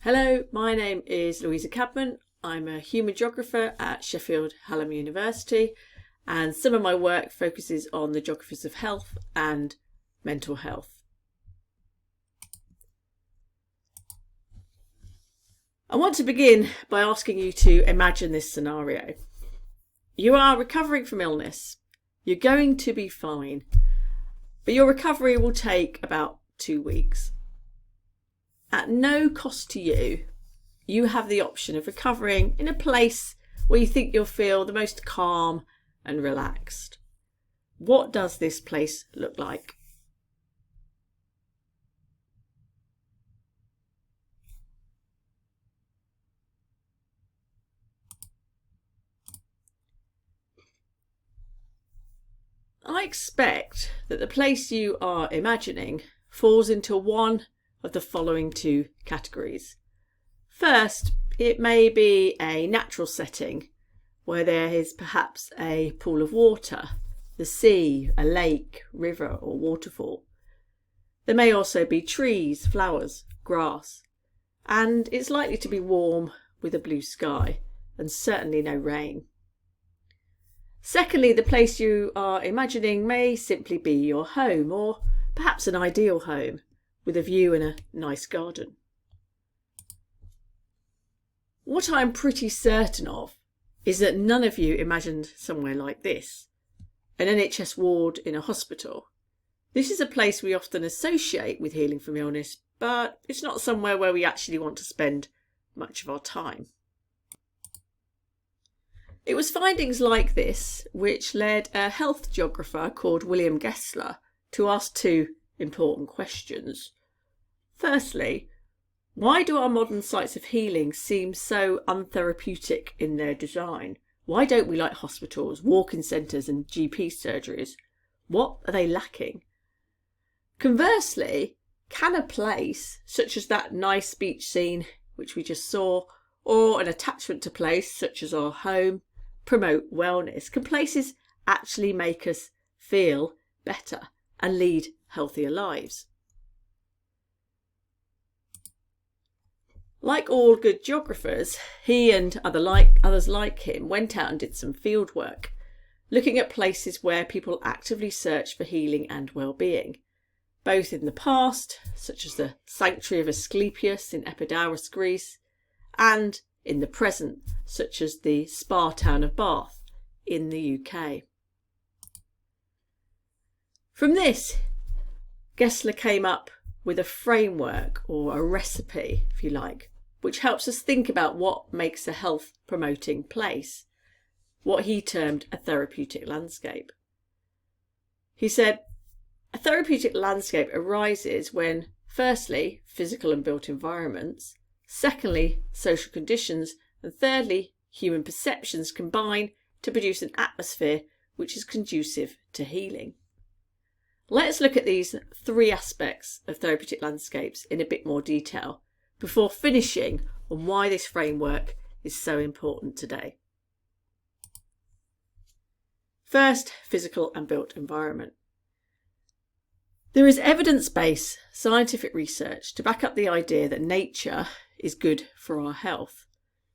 Hello, my name is Louisa Cadman. I'm a human geographer at Sheffield, Hallam University, and some of my work focuses on the geographies of health and mental health. I want to begin by asking you to imagine this scenario. You are recovering from illness. You're going to be fine, but your recovery will take about 2 weeks. At no cost to you, you have the option of recovering in a place where you think you'll feel the most calm and relaxed. What does this place look like? I expect that the place you are imagining falls into one of the following two categories. First, it may be a natural setting where there is perhaps a pool of water, the sea, a lake, river or waterfall. There may also be trees, flowers, grass, and it's likely to be warm with a blue sky and certainly no rain. Secondly, the place you are imagining may simply be your home, or perhaps an ideal home with a view and a nice garden. What I'm pretty certain of is that none of you imagined somewhere like this, an NHS ward in a hospital. This is a place we often associate with healing from illness, but it's not somewhere where we actually want to spend much of our time. It was findings like this which led a health geographer called William Gessler to ask two important questions. Firstly, why do our modern sites of healing seem so untherapeutic in their design? Why don't we like hospitals, walk-in centres and GP surgeries? What are they lacking? Conversely, can a place such as that nice beach scene which we just saw, or an attachment to place such as our home, promote wellness? Can places actually make us feel better and lead healthier lives? Like all good geographers, he and others like him went out and did some field work, looking at places where people actively search for healing and well-being, both in the past, such as the sanctuary of Asclepius in Epidaurus, Greece, and in the present, such as the spa town of Bath in the UK. From this, Gessler came up with a framework, or a recipe, if you like, which helps us think about what makes a health-promoting place, what he termed a therapeutic landscape. He said, a therapeutic landscape arises when, firstly, physical and built environments, secondly, social conditions, and thirdly, human perceptions combine to produce an atmosphere which is conducive to healing. Let's look at these three aspects of therapeutic landscapes in a bit more detail before finishing on why this framework is so important today. First, physical and built environment. There is evidence-based scientific research to back up the idea that nature is good for our health.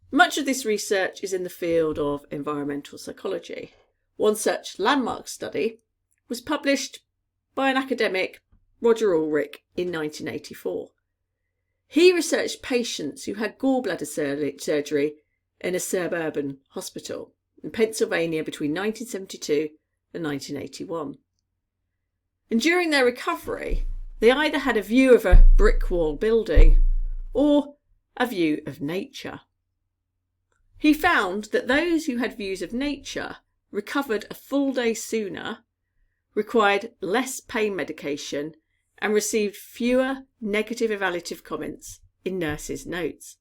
Much of this research is in the field of environmental psychology. One such landmark study was published by an academic, Roger Ulrich, in 1984. He researched patients who had gallbladder surgery in a suburban hospital in Pennsylvania between 1972 and 1981. And during their recovery, they either had a view of a brick wall building or a view of nature. He found that those who had views of nature recovered a full day sooner, required less pain medication, and received fewer negative evaluative comments in nurses' notes.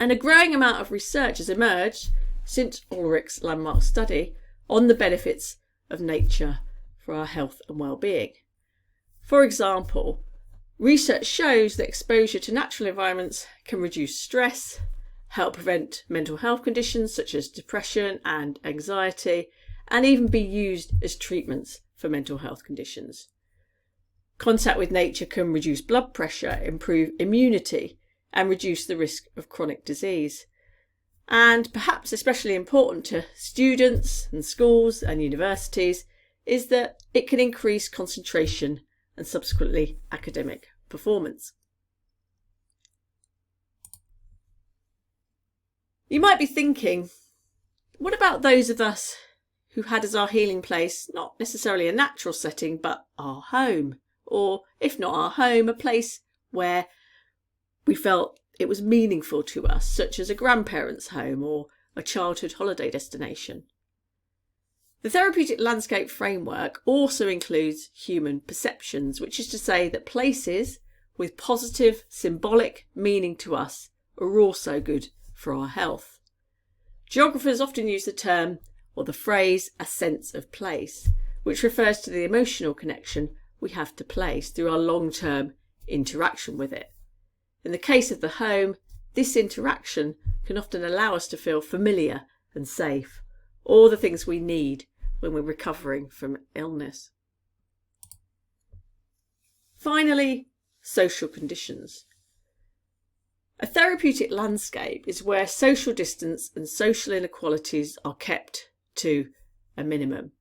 And a growing amount of research has emerged since Ulrich's landmark study on the benefits of nature for our health and well-being. For example, research shows that exposure to natural environments can reduce stress, help prevent mental health conditions such as depression and anxiety, and even be used as treatments for mental health conditions. Contact with nature can reduce blood pressure, improve immunity, and reduce the risk of chronic disease. And perhaps especially important to students and schools and universities is that it can increase concentration and subsequently academic performance. You might be thinking, what about those of us who had as our healing place not necessarily a natural setting but our home, or if not our home, a place where we felt it was meaningful to us, such as a grandparent's home or a childhood holiday destination? The therapeutic landscape framework also includes human perceptions, which is to say that places with positive symbolic meaning to us are also good for our health. Geographers often use the term or the phrase a sense of place, which refers to the emotional connection we have to place through our long-term interaction with it. In the case of the home, this interaction can often allow us to feel familiar and safe, all the things we need when we're recovering from illness. Finally, social conditions. A therapeutic landscape is where social distance and social inequalities are kept to a minimum.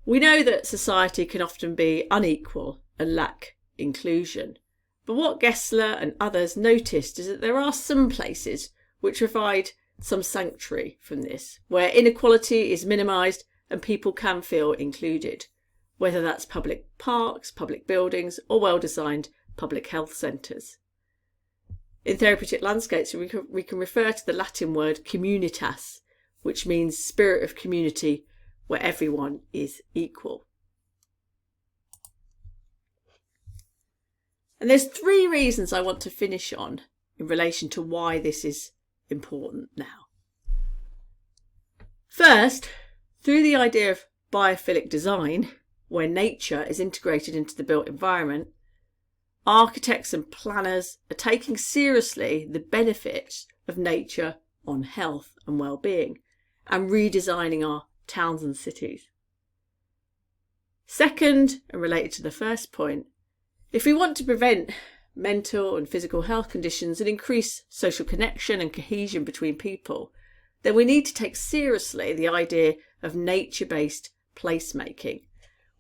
We know that society can often be unequal and lack inclusion, but what Gessler and others noticed is that there are some places which provide some sanctuary from this, where inequality is minimised and people can feel included, whether that's public parks, public buildings, or well-designed public health centres. In therapeutic landscapes, we can refer to the Latin word communitas, which means spirit of community, where everyone is equal. And there's 3 reasons I want to finish on in relation to why this is important now. First, through the idea of biophilic design, where nature is integrated into the built environment, architects and planners are taking seriously the benefits of nature on health and well-being and redesigning our towns and cities. Second, and related to the first point, if we want to prevent mental and physical health conditions and increase social connection and cohesion between people, then we need to take seriously the idea of nature-based placemaking,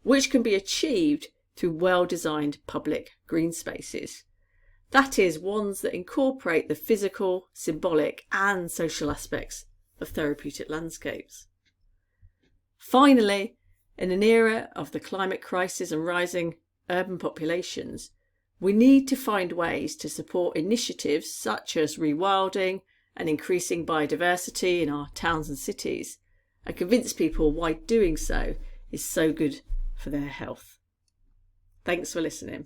which can be achieved through well-designed public green spaces. That is, ones that incorporate the physical, symbolic and social aspects of therapeutic landscapes. Finally, in an era of the climate crisis and rising urban populations, we need to find ways to support initiatives such as rewilding and increasing biodiversity in our towns and cities, and convince people why doing so is so good for their health. Thanks for listening.